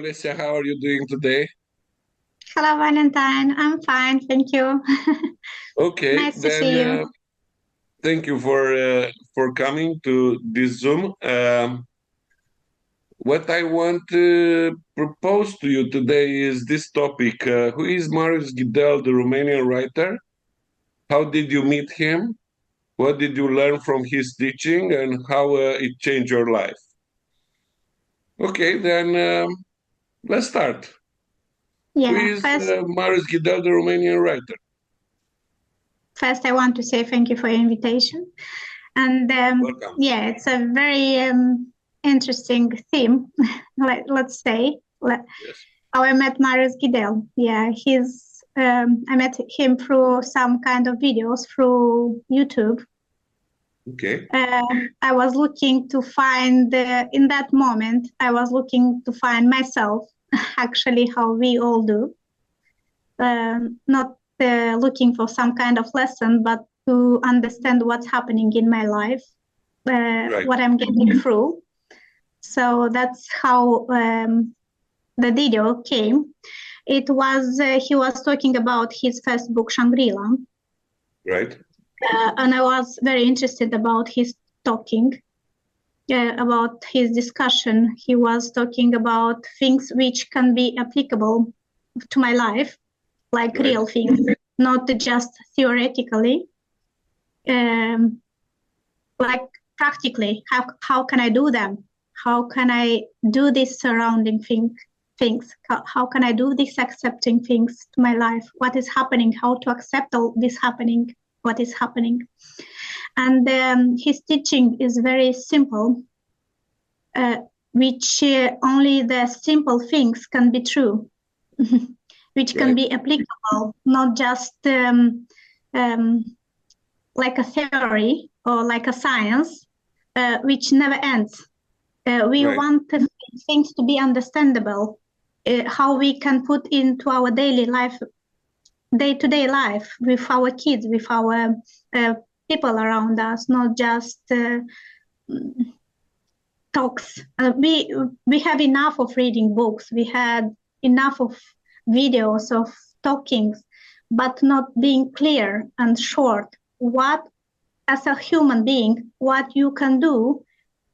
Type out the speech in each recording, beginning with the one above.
Alessia, how are you doing today? Hello, Valentine. I'm fine, thank you. Okay, Nice to then see you. thank you for coming to this Zoom. What I want to propose to you today is this topic. Who is Marius Ghidel, the Romanian writer? How did you meet him? What did you learn from his teaching, and how it changed your life? Okay, then let's start. Who Yeah, is Marius Ghidel, the Romanian writer? first I want to say thank you for your invitation. And Welcome. yeah, it's a very interesting theme, let's say. Yes. How I met Marius Ghidel. Yeah, I met him through some kind of videos through YouTube. Okay. I was looking to find, in that moment, I was looking to find myself, actually, how we all do. Not looking for some kind of lesson, but to understand what's happening in my life, Right. what I'm getting through. So that's how the video came. It was, he was talking about his first book, Shangri-La. Right. And I was very interested about his talking, about his discussion. He was talking about things which can be applicable to my life, like Right. real things, not just theoretically. Like practically, how can I do them? How can I do these surrounding things? How can I do these accepting things to my life? What is happening? How to accept all this happening? What is happening? And his teaching is very simple, which only the simple things can be true, which can be applicable, not just like a theory or like a science, which never ends. We want things to be understandable, how we can put into our daily life, day-to-day life with our kids, with our people around us, not just talks. We have enough of reading books. We had enough of videos of talkings, but not being clear and short. What, as a human being, what you can do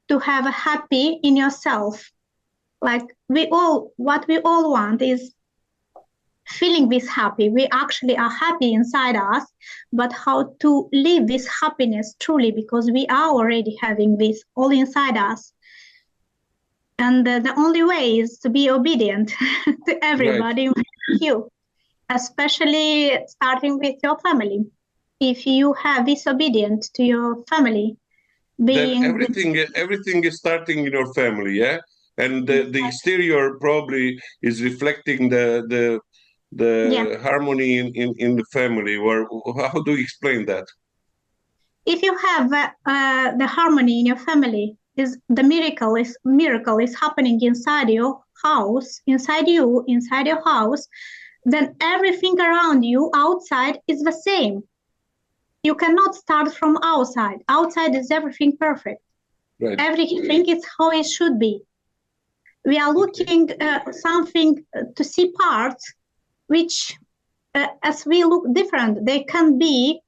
to have a happy in yourself. Like what we all want is feeling this happy. We actually are happy inside us, but how to live this happiness truly, because we are already having this all inside us. And the only way is to be obedient to everybody, you, especially starting with your family. If you have this obedient to your family, then everything is starting in your family, yeah, and the exterior probably is reflecting the harmony in the family. Or how do you explain that? If you have the harmony in your family, is the miracle is happening inside your house, inside your house, then everything around you outside is the same. You cannot start from outside. Outside is everything perfect. Right. Everything is how it should be. We are looking something to see parts which, as we look different, they can be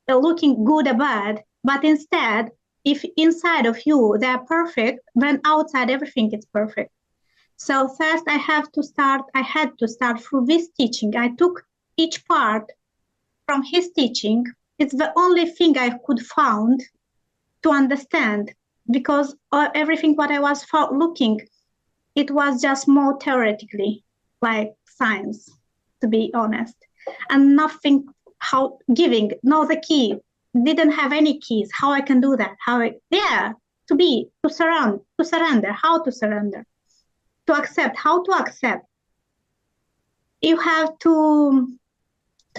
looking good or bad, but instead, if inside of you they are perfect, then outside everything is perfect. So first I had to start through this teaching. I took each part from his teaching. It's the only thing I could find to understand, because everything what I was looking, it was just more theoretically, like science, to be honest, and nothing how giving, no, the key, didn't have any keys, how I can do that, to surrender, how to surrender, to accept, how to accept. You have to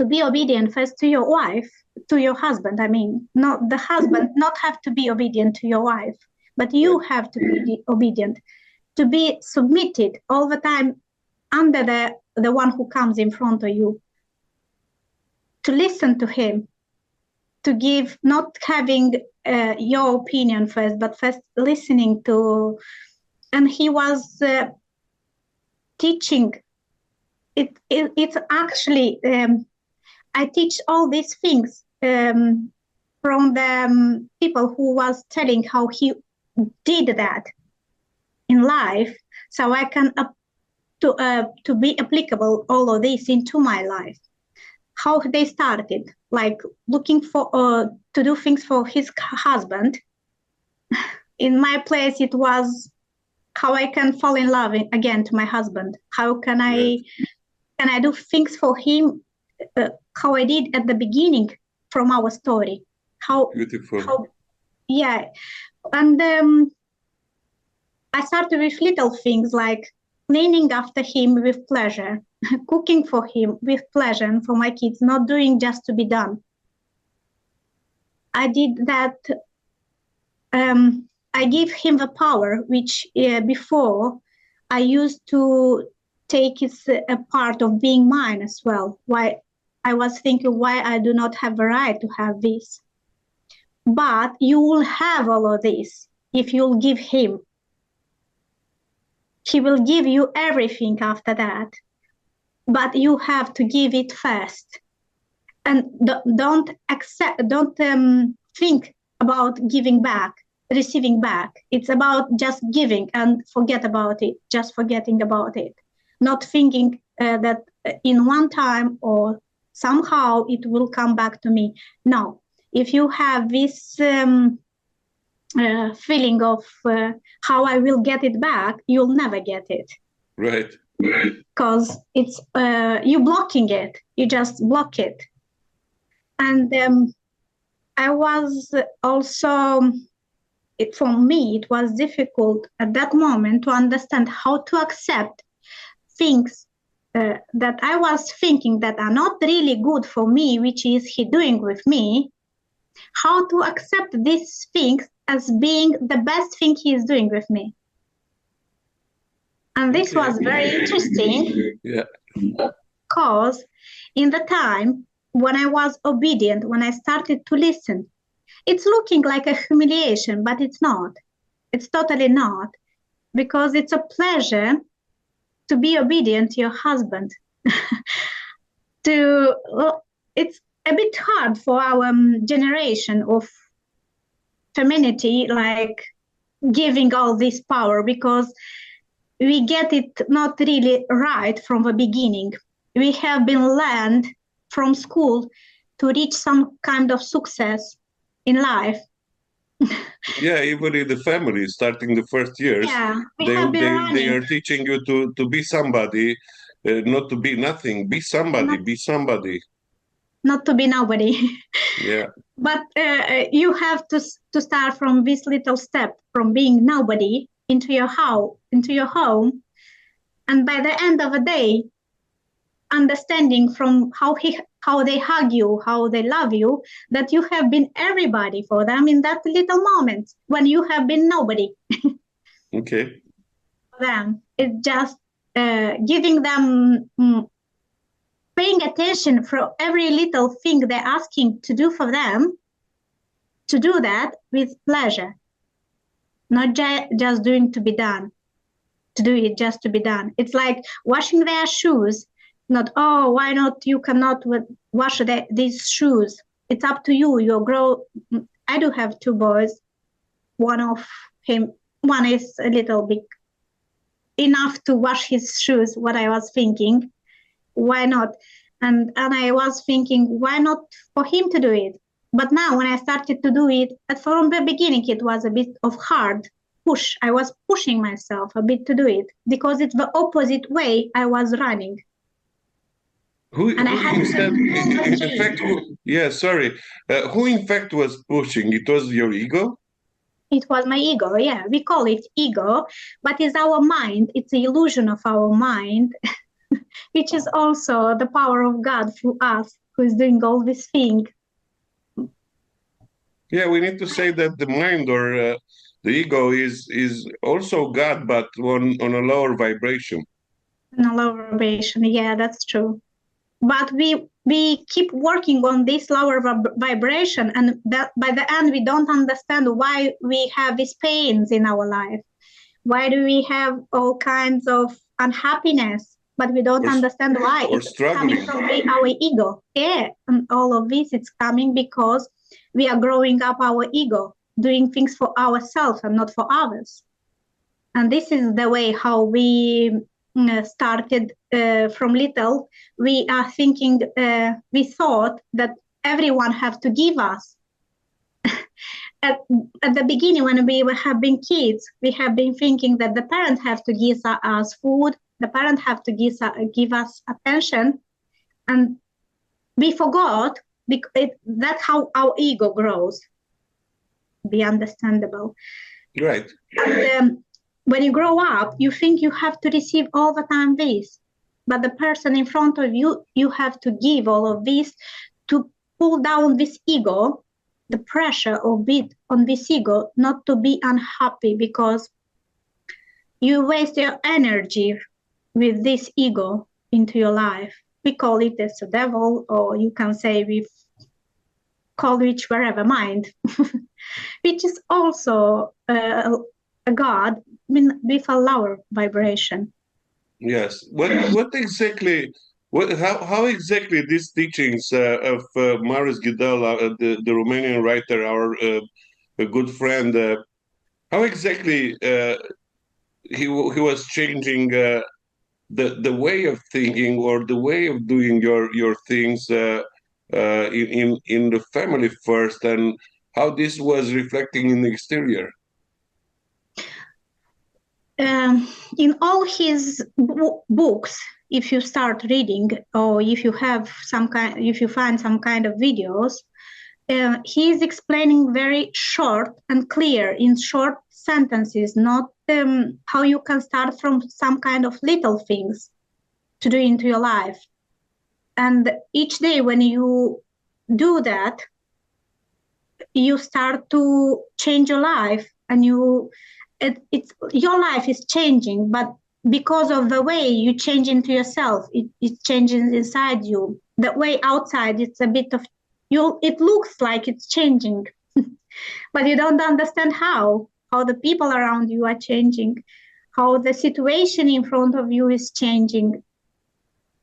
be obedient first to your wife, to your husband. I mean, not the husband not have to be obedient to your wife, but you have to be obedient, to be submitted all the time under the one who comes in front of you, to listen to him, to give, not having your opinion first, but first listening to. And he was teaching. It's actually, I teach all these things from the people who was telling how he did that in life, so I can to be applicable all of this into my life. How they started, like looking for to do things for his husband. In my place, it was how I can fall in love again to my husband. How can I do things for him? How I did at the beginning from our story. How beautiful. Yeah, and I started with little things like cleaning after him with pleasure, cooking for him with pleasure, and for my kids, not doing just to be done. I did that. I gave him the power, which before I used to take as a part of being mine as well. Why I was thinking why I do not have the right to have this. But you will have all of this if you'll give him. He will give you everything after that, but you have to give it first. And don't think about giving back, receiving back. It's about just giving and forget about it, just forgetting about it. Not thinking that in one time or somehow it will come back to me. No, if you have this feeling of how I will get it back, you'll never get it. Right. Because it's you blocking it. You just block it. And I was also, for me, it was difficult at that moment to understand how to accept things that I was thinking that are not really good for me, which is he doing with me. How to accept these things as being the best thing he is doing with me. And this was very interesting. Yeah. Because in the time when I was obedient, when I started to listen, it's looking like a humiliation, but it's not. It's totally not. Because it's a pleasure to be obedient to your husband. It's a bit hard for our generation of femininity, like giving all this power, because we get it not really right from the beginning. We have been learned from school to reach some kind of success in life. Yeah, even in the family, starting the first years, they are teaching you to be somebody, not to be nothing. Be somebody, be somebody. Not to be nobody. Yeah. But you have to start from this little step, from being nobody into your home, and by the end of the day, understanding from how they hug you, how they love you, that you have been everybody for them in that little moment when you have been nobody. Okay. For them, it's just giving them. Paying attention for every little thing they're asking to do for them, to do that with pleasure, not just doing to be done, to do it just to be done. It's like washing their shoes, not, oh, why not, you cannot wash these shoes. It's up to you, I do have two boys, one is a little bit enough to wash his shoes, what I was thinking. Why not? And I was thinking, why not for him to do it? But now when I started to do it, from the beginning, it was a bit of hard push. I was pushing myself a bit to do it because it's the opposite way I was running. Who in fact was pushing? It was your ego? It was my ego, yeah. We call it ego, but it's our mind. It's the illusion of our mind. Which is also the power of God through us, who is doing all this thing. Yeah, we need to say that the mind or the ego is also God, but on a lower vibration. On a lower vibration, yeah, that's true. But we keep working on this lower vibration, and that by the end we don't understand why we have these pains in our life. Why do we have all kinds of unhappiness, but we don't understand why. Or it's struggling. coming from our ego. Yeah, and all of this, it's coming because we are growing up our ego, doing things for ourselves and not for others. And this is the way how we started from little. We are thinking, we thought that everyone have to give us. At the beginning, when we have been kids, we have been thinking that the parents have to give us food, the parents have to give us attention, and we forgot, because that's how our ego grows. Be understandable. Right. And, when you grow up, you think you have to receive all the time this, but the person in front of you, you have to give all of this to pull down this ego, the pressure of it on this ego, not to be unhappy, because you waste your energy with this ego into your life. We call it as a devil, or you can say we call it wherever mind, which is also a God with a lower vibration. Yes. What exactly? How exactly these teachings of Marius Ghidel, the Romanian writer, our a good friend, how exactly he was changing the way of thinking or the way of doing your things in the family first, and how this was reflecting in the exterior? In all his books, if you start reading, or if you have if you find some kind of videos, he is explaining very short and clear in short sentences, not how you can start from some kind of little things to do into your life. And each day when you do that, you start to change your life, and it's your life is changing, but because of the way you change into yourself, it changes inside you. The way outside, it's a bit of it looks like it's changing, but you don't understand how the people around you are changing, how the situation in front of you is changing.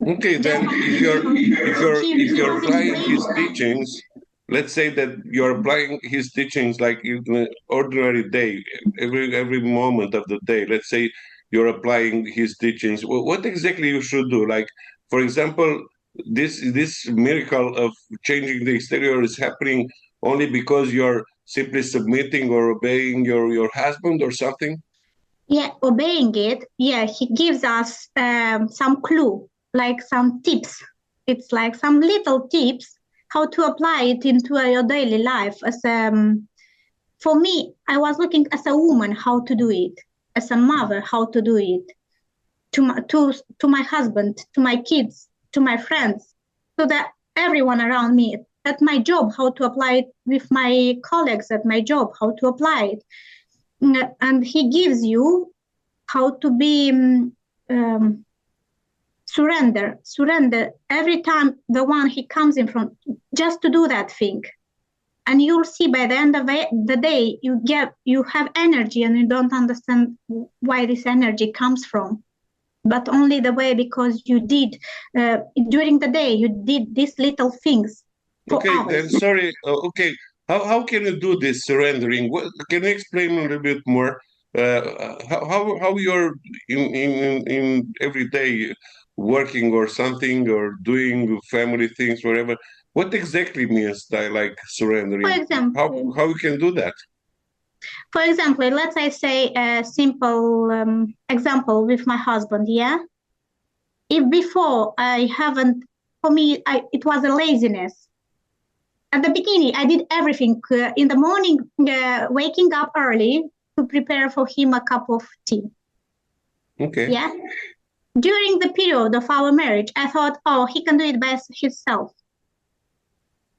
Okay, then if you're applying his teachings, let's say that you're applying his teachings like in an ordinary day, every moment of the day. Let's say you're applying his teachings. What exactly you should do? Like, for example, this miracle of changing the exterior is happening only because you're simply submitting or obeying your husband or something? Yeah, obeying it. Yeah, he gives us some clue, like some tips. It's like some little tips how to apply it into your daily life. As for me, I was looking as a woman how to do it, as a mother how to do it, to my husband, to my kids, to my friends, so that everyone around me, at my job, how to apply it with my colleagues at my job, how to apply it. And he gives you how to be surrender every time the one he comes in front, just to do that thing. And you'll see by the end of the day, you have energy, and you don't understand why this energy comes from, but only the way because you did during the day, you did these little things. Okay, then sorry. Okay, how can you do this surrendering? Can you explain a little bit more? How you're in every day working or something, or doing family things, whatever? What exactly means that, like surrendering? For example, how you can do that? For example, let's say a simple example with my husband. Yeah, if before I haven't, for me, it was a laziness. At the beginning, I did everything in the morning, waking up early to prepare for him a cup of tea. Okay. Yeah. During the period of our marriage, I thought, oh, he can do it by himself.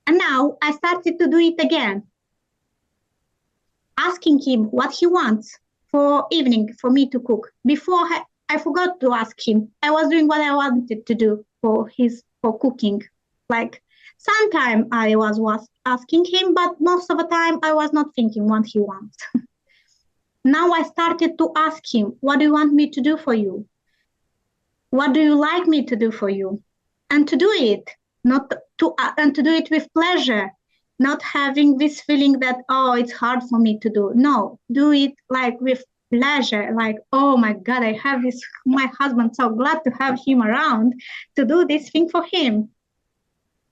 And now I started to do it again, asking him what he wants for evening for me to cook. Before I forgot to ask him. I was doing what I wanted to do for cooking. Like, sometimes I was asking him, but most of the time I was not thinking what he wants. Now I started to ask him, what do you want me to do for you? what do you like me to do for you? And to do it, and to do it with pleasure, not having this feeling that, oh, it's hard for me to do. No, do it like with pleasure, like, oh my God, I have my husband, so glad to have him around to do this thing for him.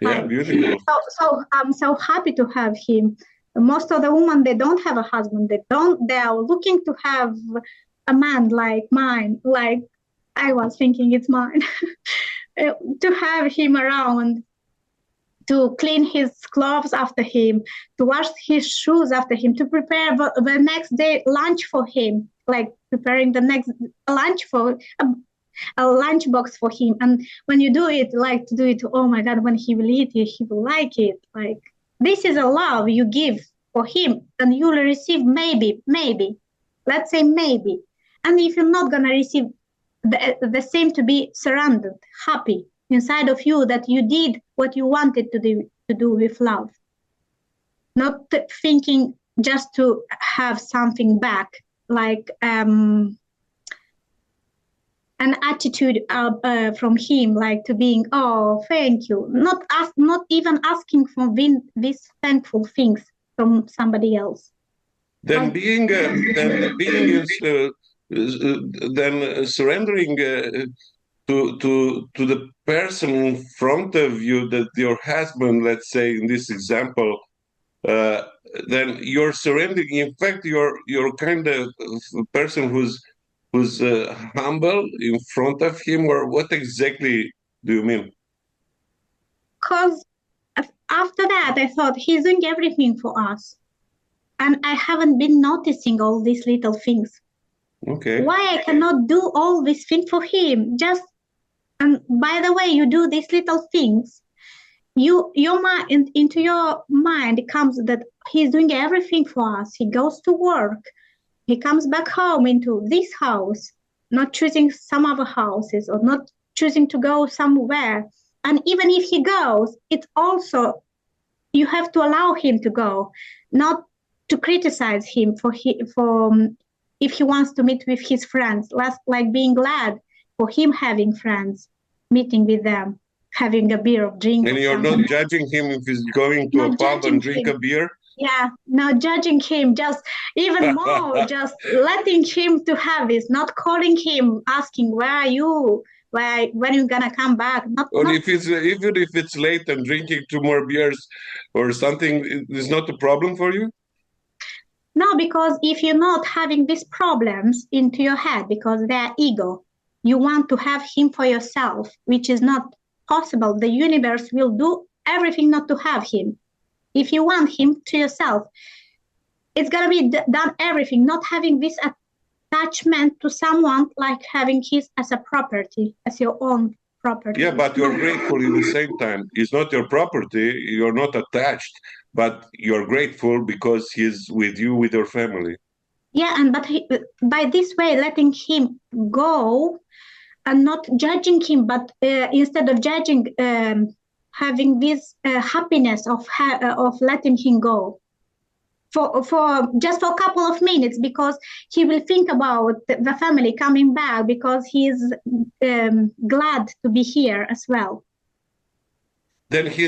Yeah, beautiful. So I'm so happy to have him. Most of the women, they don't have a husband. They are looking to have a man like mine, like I was thinking it's mine, to have him around, to clean his clothes after him, to wash his shoes after him, to prepare the next day lunch for him, like preparing the next lunch for a lunch box for him. And when you do it, like to do it, oh my God, when he will eat it, he will like it. Like, this is a love you give for him, and you will receive maybe, let's say maybe. And if you're not gonna receive the same, to be surrounded, happy inside of you that you did what you wanted to do with love, not thinking just to have something back, like an attitude from him, like to being, oh, thank you, not even asking for these thankful things from somebody else. Then surrendering to the person in front of you, that your husband, let's say in this example, then you're surrendering. In fact, you're kind of a person who's humble in front of him, or what exactly do you mean? Because after that, I thought he's doing everything for us, and I haven't been noticing all these little things. Okay. Why I cannot do all these things for him? And by the way, you do these little things, your mind, into your mind comes that he's doing everything for us. He goes to work, he comes back home into this house, not choosing some other houses, or not choosing to go somewhere. And even if he goes, it's also, you have to allow him to go, not to criticize him for if he wants to meet with his friends, like being glad for him having friends, meeting with them, having a beer or drink. And you're not judging him if he's going to a pub and drink a beer? Yeah, not judging him, just even more, just letting him to have this, not calling him, asking, where are you? When are you gonna come back? Or if it's late and drinking 2 more beers or something, is not a problem for you? No, because if you're not having these problems into your head, because they're ego, you want to have him for yourself, which is not possible. The universe will do everything not to have him. If you want him to yourself, it's gonna be done everything, not having this attachment to someone, like having his as a property, as your own property. Yeah, but you're grateful in the same time. It's not your property, you're not attached, but you're grateful because he's with you, with your family. Yeah, and but by this way, letting him go and not judging him, but instead of judging, having this happiness of letting him go for just for a couple of minutes, because he will think about the family coming back, because he's glad to be here as well. Then he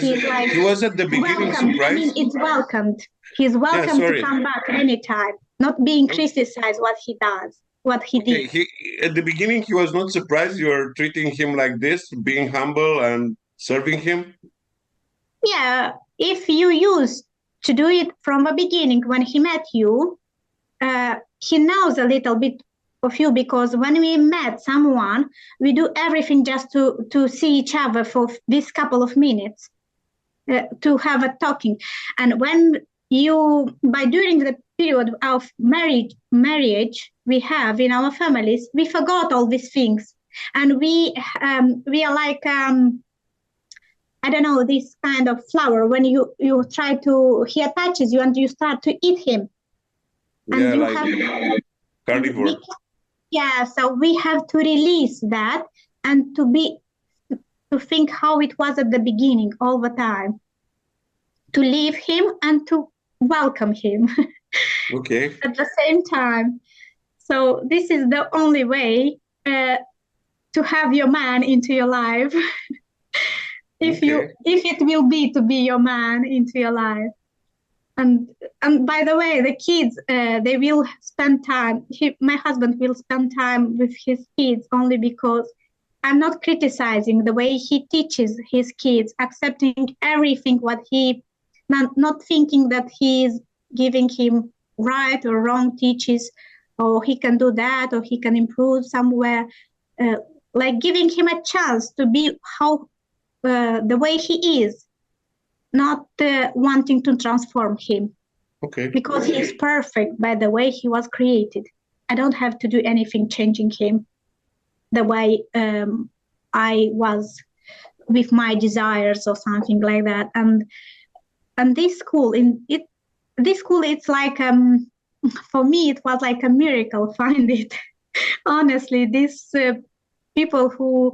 was at the beginning surprised. I mean, it's welcomed. He's welcome to come back anytime, not being criticized what he does, what he did. At the beginning, he was not surprised you were treating him like this, being humble and serving him? Yeah, if you used to do it from the beginning when he met you, he knows a little bit of you, because when we met someone, we do everything just to see each other for this couple of minutes, to have a talking. And when during the period of marriage we have in our families, we forgot all these things, and we are like I don't know, this kind of flower, when you try to, he attaches you and you start to eat him. And yeah, like carnivore. Yeah, so we have to release that and to think how it was at the beginning all the time, to leave him and to welcome him. At the same time. So this is the only way to have your man into your life. If it will be to be your man into your life. And by the way, the kids, they will spend time. My husband will spend time with his kids only because I'm not criticizing the way he teaches his kids, accepting everything what he, not thinking that he is giving him right or wrong teaches, or he can do that, or he can improve somewhere. Like giving him a chance to be the way he is, not wanting to transform him. Okay. Because he is perfect by the way he was created. I don't have to do anything changing him the way I was with my desires or something like that. And this school, it's like for me it was like a miracle. Find it honestly. These people who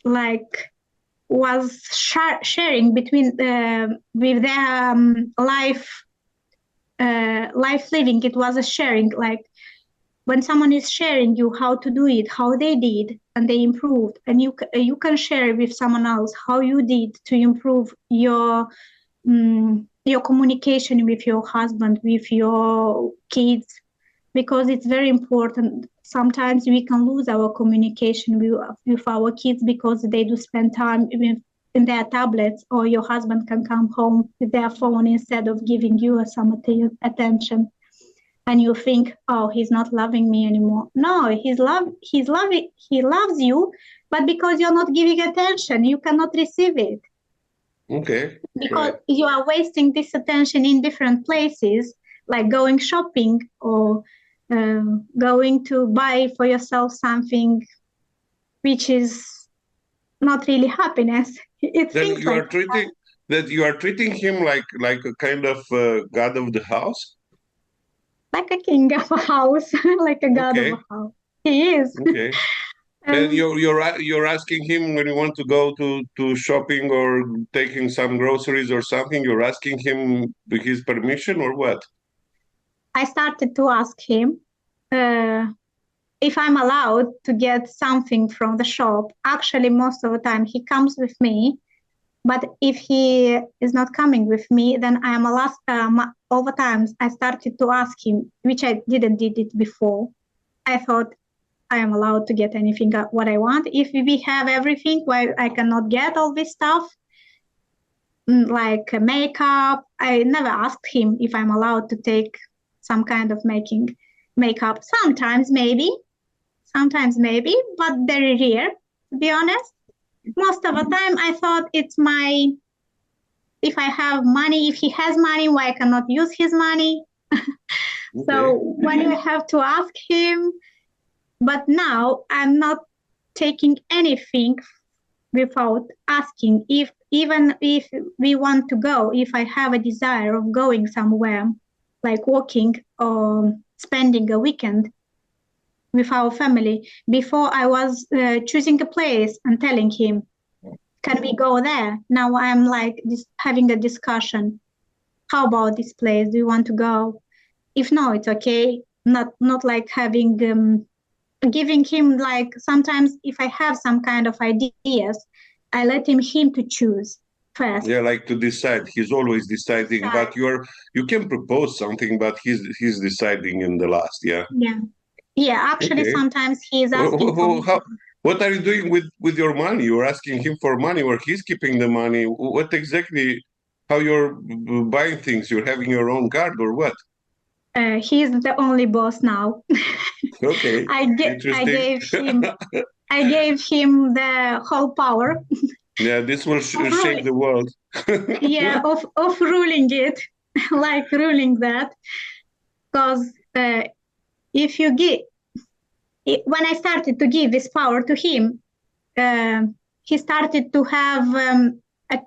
like was sharing between with their life living. It was a sharing, like when someone is sharing you how to do it, how they did, and they improved, and you can share with someone else how you did to improve your communication with your husband, with your kids, because it's very important. Sometimes we can lose our communication with our kids because they do spend time in their tablets, or your husband can come home with their phone instead of giving you some attention. And you think, oh, he's not loving me anymore. No, he loves you, but because you're not giving attention, you cannot receive it. Okay. Because you are wasting this attention in different places, like going shopping or going to buy for yourself something which is not really happiness. Then you are treating him like a kind of god of the house? Like a king of a house, like a god of a house. He is. Okay. And you're asking him when you want to go to shopping or taking some groceries or something, you're asking him his permission or what? I started to ask him if I'm allowed to get something from the shop. Actually, most of the time he comes with me, but if he is not coming with me, then I am over times I started to ask him, which I didn't did it before. I thought I am allowed to get anything what I want. If we have everything, why I cannot get all this stuff, like makeup. I never asked him if I'm allowed to take some kind of makeup. Sometimes maybe, but very rare, to be honest. Most of the time I thought it's if I have money, if he has money, why I cannot use his money? Okay. So when you have to ask him, but now I'm not taking anything without asking. Even if we want to go, if I have a desire of going somewhere, like walking or spending a weekend with our family, before I was choosing a place and telling him, can we go there? Now I'm like having a discussion. How about this place? Do you want to go? If no, it's okay. Not like having giving him, like sometimes if I have some kind of ideas, I let him to choose first. Yeah, like to decide. He's always deciding, but you can propose something, but he's deciding in the last. Yeah, actually okay. Sometimes he's asking what are you doing with your money? You're asking him for money, or he's keeping the money? What exactly, how you're buying things? You're having your own card or what? He's the only boss now. Okay. I gave him the whole power. Yeah, this will shake the world. Yeah, of ruling it, like ruling that. Because if you when I started to give this power to him, he started to have a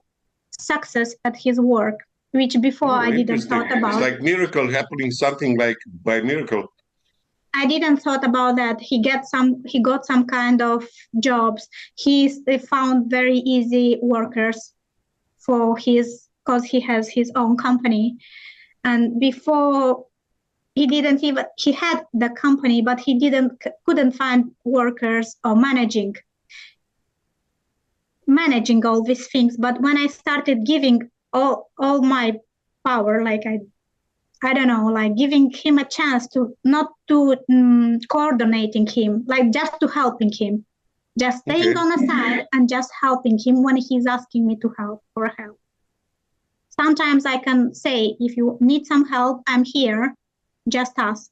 success at his work, which before I didn't thought about. It's like miracle happening, something like by miracle. I didn't thought about that. He got some kind of jobs. He found very easy workers for because he has his own company. And before he didn't even, he had the company, but he couldn't find workers or managing all these things. But when I started giving all my power, like I don't know, like giving him a chance to not to coordinating him, like just to helping him, just staying on the side and just helping him when he's asking me to help for help. Sometimes I can say, if you need some help, I'm here, just ask.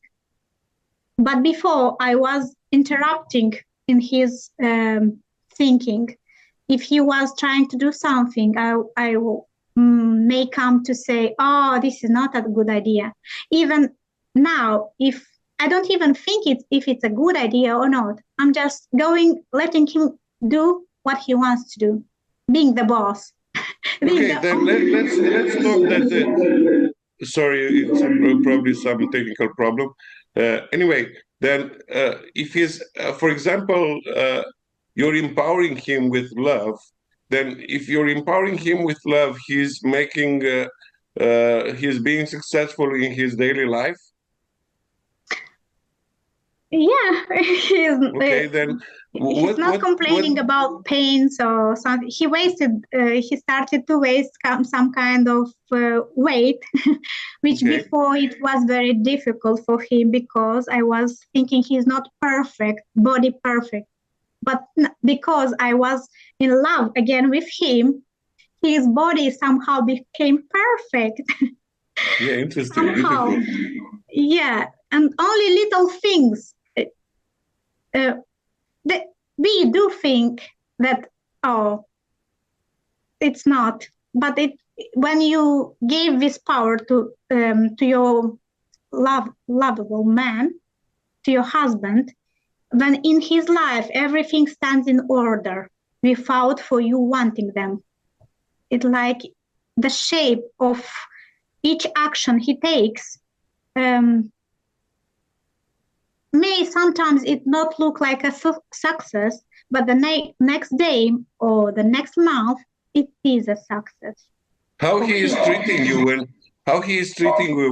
But before I was interrupting in his thinking. If he was trying to do something, I may come to say, oh, this is not a good idea. Even now, if I don't even think if it's a good idea or not, I'm just letting him do what he wants to do, being the boss. Okay, then let's talk that. Sorry, it's probably some technical problem. Anyway, then if he's, for example, you're empowering him with love, then if you're empowering him with love, he's making, he's being successful in his daily life. Yeah, okay, then he's not complaining about pains or something. He started to waste some kind of weight, which before it was very difficult for him because I was thinking he's not perfect, body perfect. But because I was in love again with him, his body somehow became perfect. Yeah, interesting. Somehow. Yeah, and only little things. We do think that, oh, it's not. But when you give this power to your lovable man, to your husband, then in his life, everything stands in order without for you wanting them. It's like the shape of each action he takes may sometimes it not look like a success, but the next day or the next month, it is a success. How he is treating you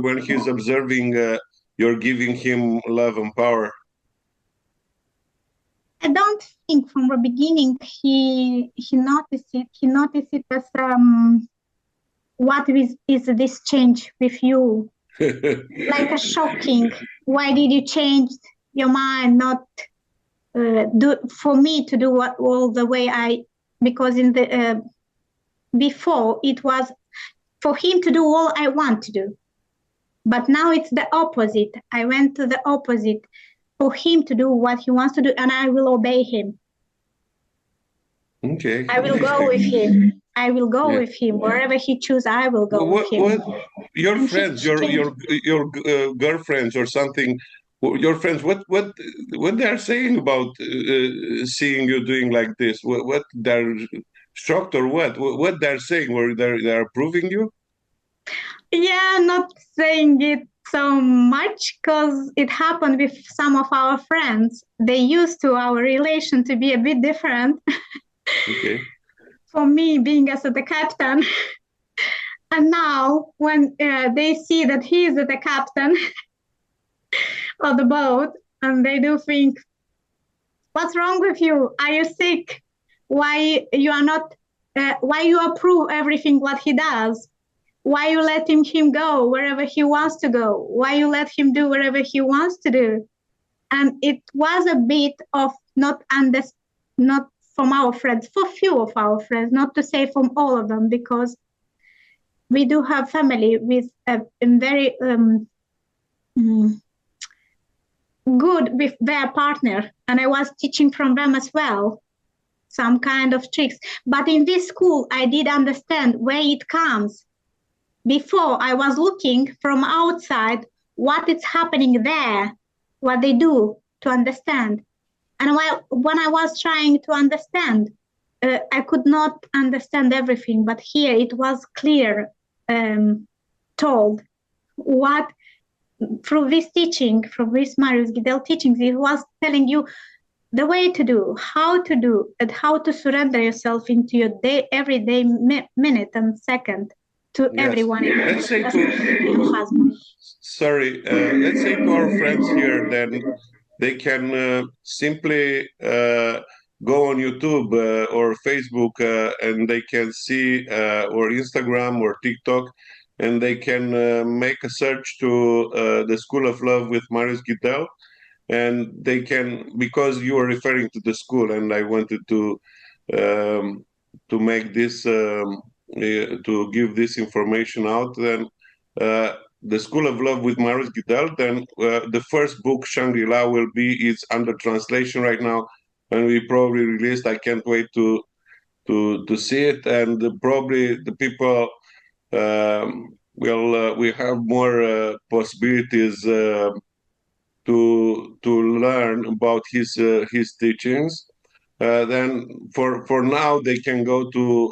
when he's observing you're giving him love and power? I don't think from the beginning he noticed it. He noticed it as what is this change with you? Like a shocking. Why did you change your mind? Not for me to do all the way because in the before it was for him to do all I want to do, but now it's the opposite. I went to the opposite. For him to do what he wants to do, and I will obey him. Okay. I will go with him. I will go with him wherever he chooses. I will go with him. Your friends, your girlfriends or something. Your friends, what they are saying about seeing you doing like this? What they're shocked or what? What they're saying? Or they're approving you? Yeah, not saying it so much because it happened with some of our friends. They used to our relation to be a bit different. Okay. For me, being as the captain, and now when they see that he is the captain of the boat, and they do think, "What's wrong with you? Are you sick? Why you are not? Why you approve everything what he does? Why you letting him go wherever he wants to go? Why you let him do whatever he wants to do?" And it was a bit of not from our friends, for few of our friends, not to say from all of them, because we do have family with a very good with their partner, and I was teaching from them as well, some kind of tricks. But in this school, I did understand where it comes. Before, I was looking from outside what is happening there, what they do to understand. And when I was trying to understand, I could not understand everything, but here it was clear, told what, through this teaching, from this Marius Ghidel teachings, it was telling you the way to do, how to do, and how to surrender yourself into your everyday minute and second. To everyone. Let's say sorry, let's say to our friends here, then they can simply go on YouTube or Facebook and they can see, or Instagram or TikTok, and they can make a search to the School of Love with Marius Ghidel, and they can, because you are referring to the school, and I wanted to make this to give this information out. Then the School of Love with Marius Ghidel. Then the first book, Shangri-La, will be, it's under translation right now, and we probably released. I can't wait to see it, and probably the people will we have more possibilities to learn about his teachings. Then for now they can go to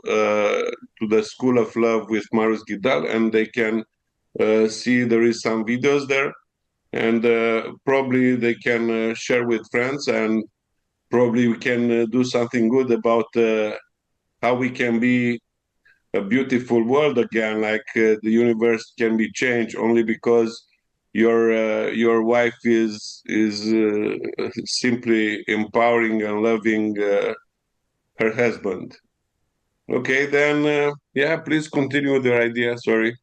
the School of Love with Marius Ghidel, and they can see there is some videos there, and probably they can share with friends, and probably we can do something good about how we can be a beautiful world again, like the universe can be changed only because your wife is simply empowering and loving her husband. Okay, then yeah, please continue with your idea. Sorry.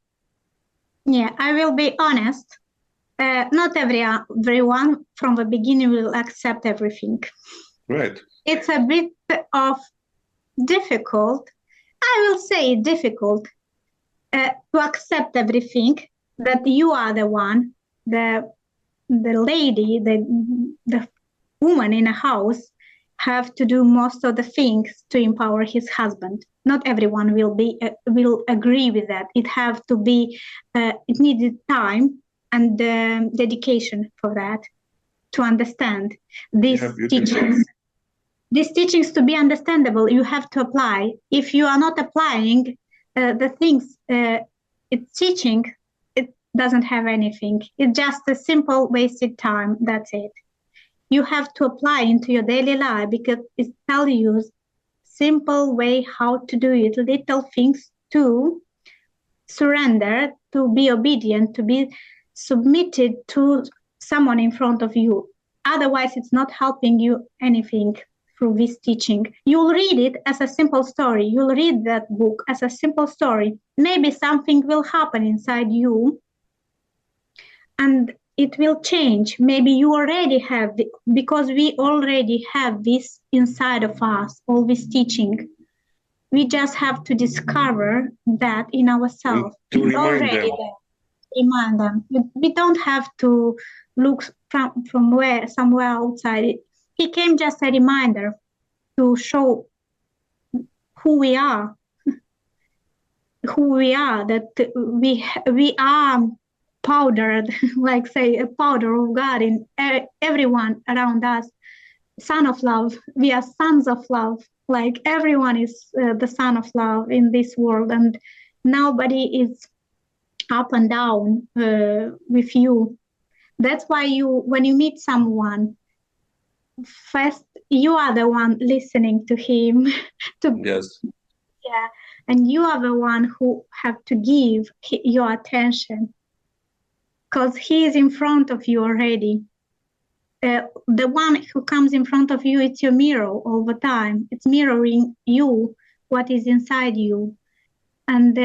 Yeah, I will be honest. Not everyone from the beginning will accept everything. Right. It's a bit of difficult, I will say difficult, to accept everything, that you are the one, the lady, the woman in a house have to do most of the things to empower his husband. Not everyone will agree with that. It have to be, it needed time and dedication for that, to understand these teachings. These teachings, to be understandable, you have to apply. If you are not applying the things it's teaching, it doesn't have anything. It's just a simple wasted time. That's it. You have to apply into your daily life, because it tells you simple way how to do it, little things to surrender, to be obedient, to be submitted to someone in front of you. Otherwise, it's not helping you anything through this teaching. You'll read it as a simple story. You'll read that book as a simple story. Maybe something will happen inside you and it will change. Maybe you already have, because we already have this inside of us, all this teaching. We just have to discover that in ourselves. To remind them. Remind them. We don't have to look from somewhere outside. He came just a reminder to show who we are, that we are powdered, like say a powder of God in everyone around us. Son of love, we are sons of love. Like everyone is the son of love in this world, and nobody is up and down with you. That's why when you meet someone, first you are the one listening to him. Yes. Yeah, and you are the one who have to give your attention, because he is in front of you already. The one who comes in front of you, it's your mirror all the time. It's mirroring you, what is inside you. And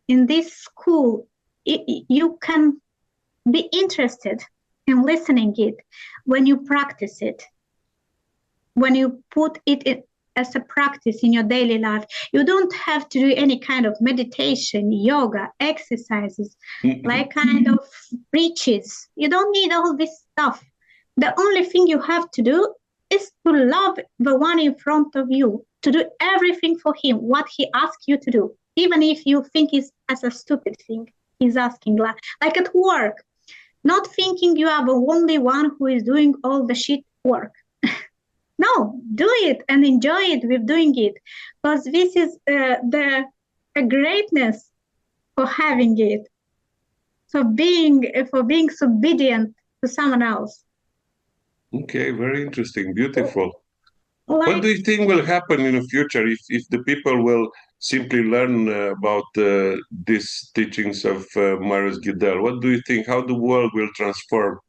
in this school, you can be interested in listening it when you practice it. When you put it as a practice in your daily life, you don't have to do any kind of meditation, yoga, exercises, like kind of preaches. You don't need all this stuff. The only thing you have to do is to love the one in front of you, to do everything for him, what he asks you to do, even if you think it's as a stupid thing he's asking, like at work, not thinking you are the only one who is doing all the shit work. No, do it and enjoy it with doing it, because this is the greatness for having it. So being obedient to someone else. Okay, very interesting, beautiful. What do you think will happen in the future if the people will simply learn about these teachings of Marius Ghidel? What do you think? How the world will transform?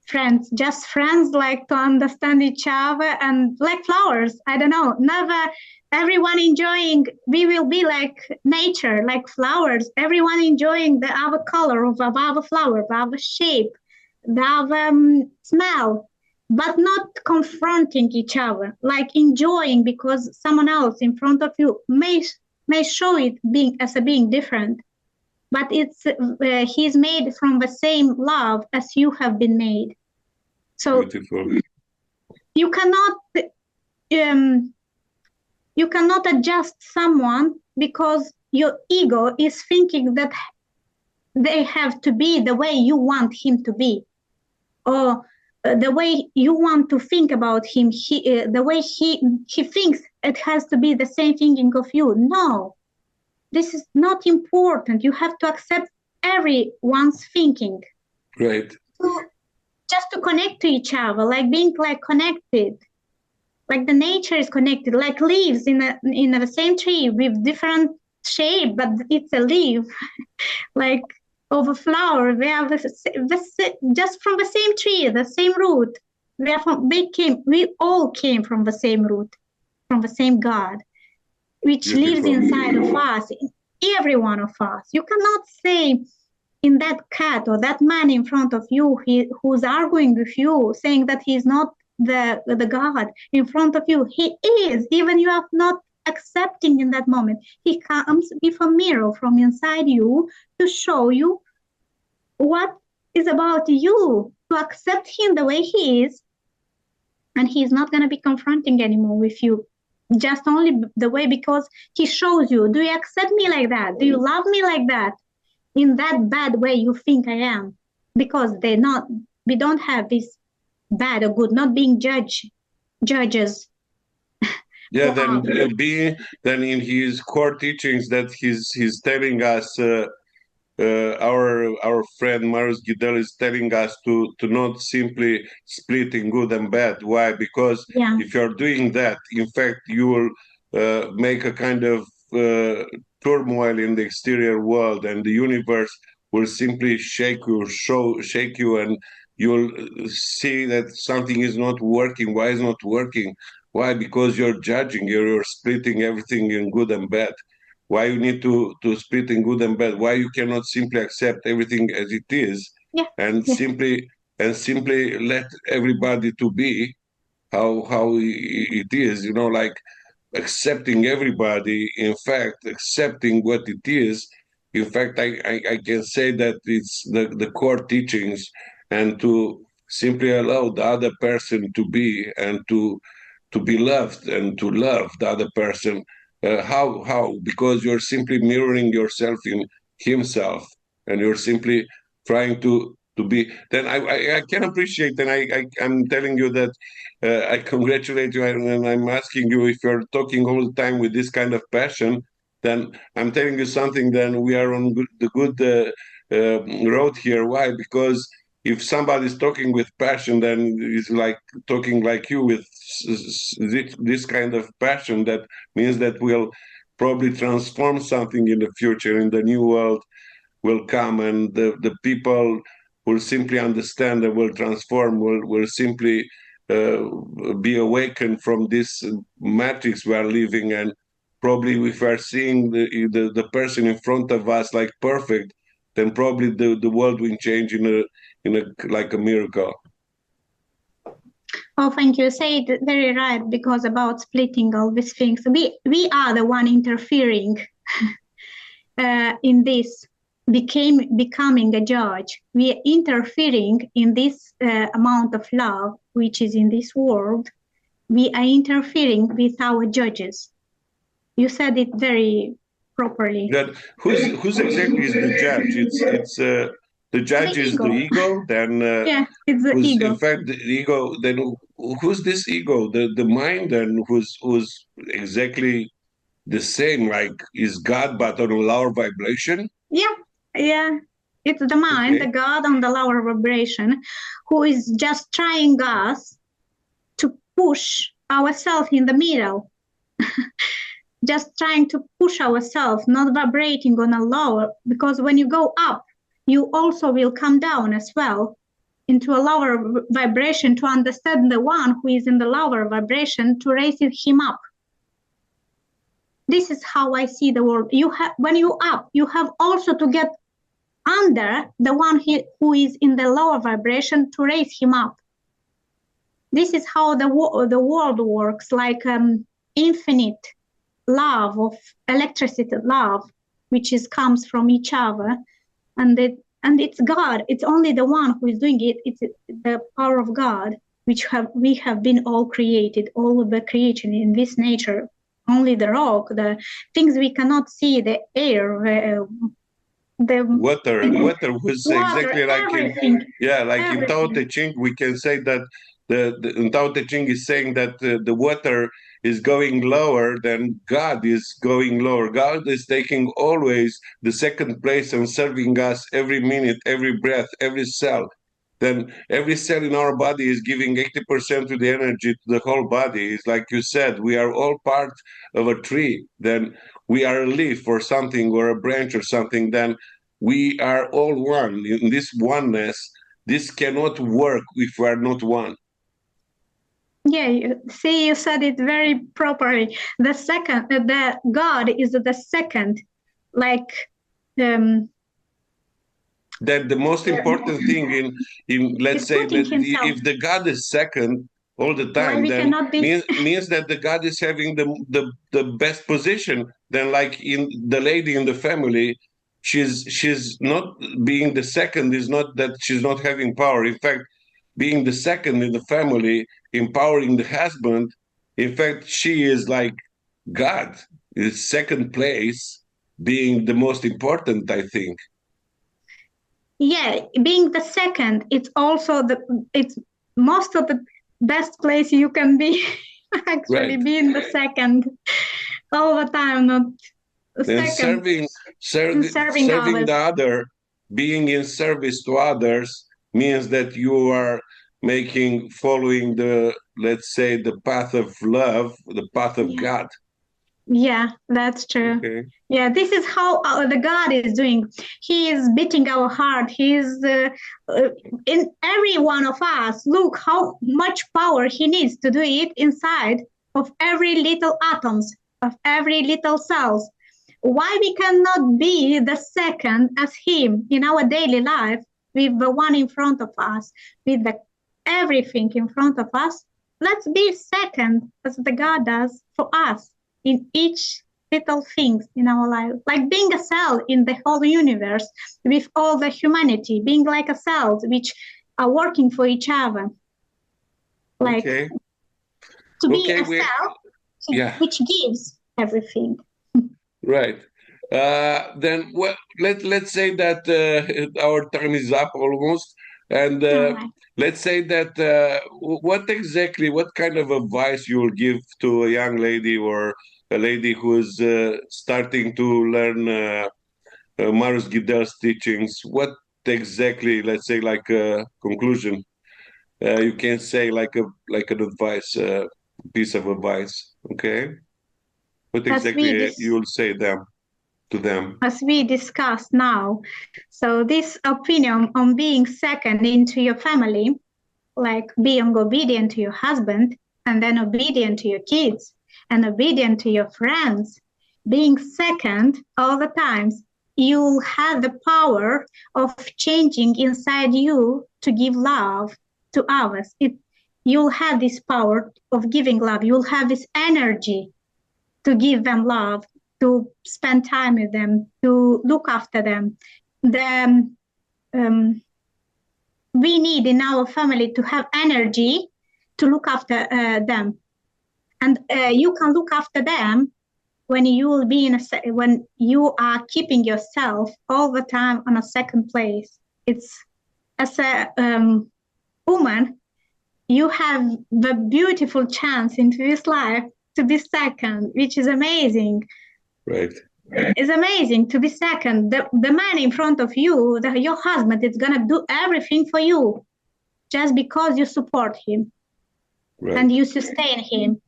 Friends, just friends, like to understand each other, and like flowers. I don't know. Never everyone enjoying. We will be like nature, like flowers. Everyone enjoying the other color of our flower, the other shape, the other smell, but not confronting each other. Like enjoying because someone else in front of you may show it being as a being different, but it's he's made from the same love as you have been made. So beautiful. You cannot adjust someone because your ego is thinking that they have to be the way you want him to be, or the way you want to think about him. The way he thinks it has to be the same thinking of you. No, this is not important. You have to accept everyone's thinking. Right. Just to connect to each other, like being like connected, like the nature is connected, like leaves in the same tree with different shape, but it's a leaf, like of a flower. They are just from the same tree, the same root. We all came from the same root, from the same God, which lives inside of us, every one of us. You cannot say in that cat or that man in front of you who's arguing with you, saying that he's not the God in front of you. He is, even you are not accepting in that moment. He comes with a mirror from inside you to show you what is about you, to accept him the way he is, and he's not going to be confronting anymore with you, just only the way because he shows you, do you accept me like that? Do you love me like that? In that bad way you think I am, because we don't have this bad or good, not being judges. Yeah, then in his core teachings that he's telling us, our friend Marius Ghidel is telling us to not simply split in good and bad. Why? Because if you're doing that, in fact, you will make a kind of turmoil in the exterior world, and the universe will simply shake you, and you'll see that something is not working. Why is not working? Why? Because you're judging, you're splitting everything in good and bad. Why you need to split in good and bad? Why you cannot simply accept everything as it is, and simply let everybody to be how it is, like accepting everybody, in fact, accepting what it is. In fact, I can say that it's the core teachings, and to simply allow the other person to be, and to be loved, and to love the other person. How? Because you're simply mirroring yourself in himself, and you're simply trying to be. Then I can appreciate, and I'm telling you that I congratulate you, and I'm asking you, if you're talking all the time with this kind of passion, then I'm telling you something. Then we are on the good road here. Why? Because if somebody's talking with passion, then it's like talking like you with this kind of passion. That means that we'll probably transform something in the future, in the new world will come, and the people will simply understand and will transform, will simply be awakened from this matrix we are living. And probably if we are seeing the person in front of us like perfect, then probably the world will change in a like a miracle. Oh, thank you. Say it very right, because about splitting all these things, we are the one interfering in this, becoming a judge. We are interfering in this amount of love which is in this world. We are interfering with our judges. You said it very properly. That who's exactly is the judge? It's the judge is the ego. Then it's the ego. In fact, the ego. Then who's this ego? The mind. Then who's exactly the same? Like, is God but on a lower vibration? Yeah. It's the mind, the God on the lower vibration, who is just trying us to push ourselves in the middle, just trying to push ourselves, not vibrating on a lower, because when you go up, you also will come down as well into a lower vibration to understand the one who is in the lower vibration, to raise him up. This is how I see the world. When you up, you have also to get under the one who is in the lower vibration to raise him up. This is how the world works, like infinite love of electricity, love, which comes from each other, and it's God. It's only the one who is doing it. It's the power of God, which we have been all created, all of the creation in this nature. Only the rock, the things we cannot see, the air, the water was exactly like everything. In Tao Te Ching, we can say that the Tao Te Ching is saying that the water is going lower, then God is going lower. God is taking always the second place and serving us every minute, every breath, every cell. Then every cell in our body is giving 80% of the energy to the whole body. It's like you said, we are all part of a tree. Then we are a leaf or something, or a branch or something. Then we are all one. In this oneness, this cannot work if we are not one. Yeah, you said it very properly. The God is the second, like. That the most important thing in let's say that if the God is second all the time, then means that the God is having the best position. Then, like in the lady in the family, she's not being the second is not that she's not having power. In fact, being the second in the family, empowering the husband, in fact, she is like God, is second place, being the most important, I think. Yeah, being the second, it's also it's most of the best place you can be. Actually, right. Being the second all the time, not second. Serving the other, being in service to others means that you are following the, let's say, the path of love, the path of God. Yeah, that's true. Okay. Yeah, this is how the God is doing. He is beating our heart. He is in every one of us. Look how much power he needs to do it inside of every little atoms, of every little cells. Why we cannot be the second as him in our daily life, with the one in front of us, with everything in front of us? Let's be second as the God does for us in each little things in our life, like being a cell in the whole universe with all the humanity, being like a cells which are working for each other. Like to be a cell which gives everything. Right. Then let's say that our time is up almost, and let's say that what kind of advice you will give to a young lady or a lady who is starting to learn Marius Ghidel's teachings? What exactly, let's say, like a conclusion, you can say, like an advice, piece of advice, okay? What exactly you will say to them? As we discussed now, so this opinion on being second into your family, like being obedient to your husband, and then obedient to your kids, and obedient to your friends, being second all the times, you'll have the power of changing inside you to give love to others. You'll have this power of giving love. You'll have this energy to give them love, to spend time with them, to look after them. We need in our family to have energy to look after them. And you can look after them when you will be when you are keeping yourself all the time on a second place. It's as a woman, you have the beautiful chance into this life to be second, which is amazing. Right. It's amazing to be second. The man in front of you, your husband, is gonna do everything for you just because you support him. Right. and you sustain him.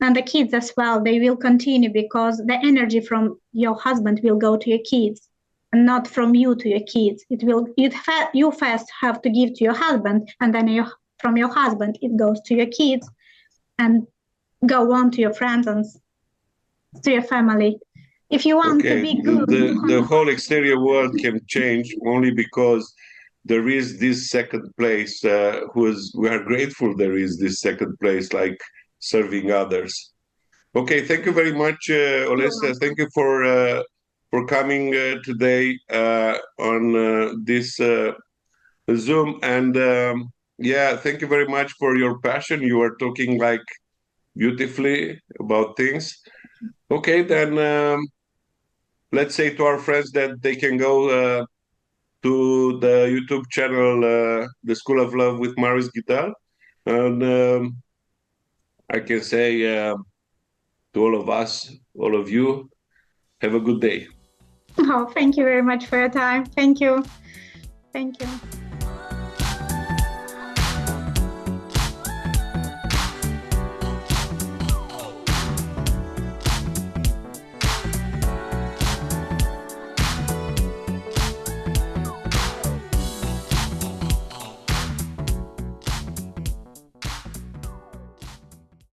And the kids as well, they will continue because the energy from your husband will go to your kids and not from you to your kids. You first have to give to your husband, and then from your husband it goes to your kids and go on to your friends and to your family. If you want to be good, the whole exterior world can change only because there is this second place. We are grateful there is this second place, like serving others. Okay, thank you very much, Olesa. Thank you for coming today on this Zoom, and yeah, thank you very much for your passion. You are talking like beautifully about things. Okay, then let's say to our friends that they can go to the YouTube channel, The School of Love with Marius Ghidel, and I can say to all of us, all of you, have a good day. Oh, thank you very much for your time. Thank you. Thank you.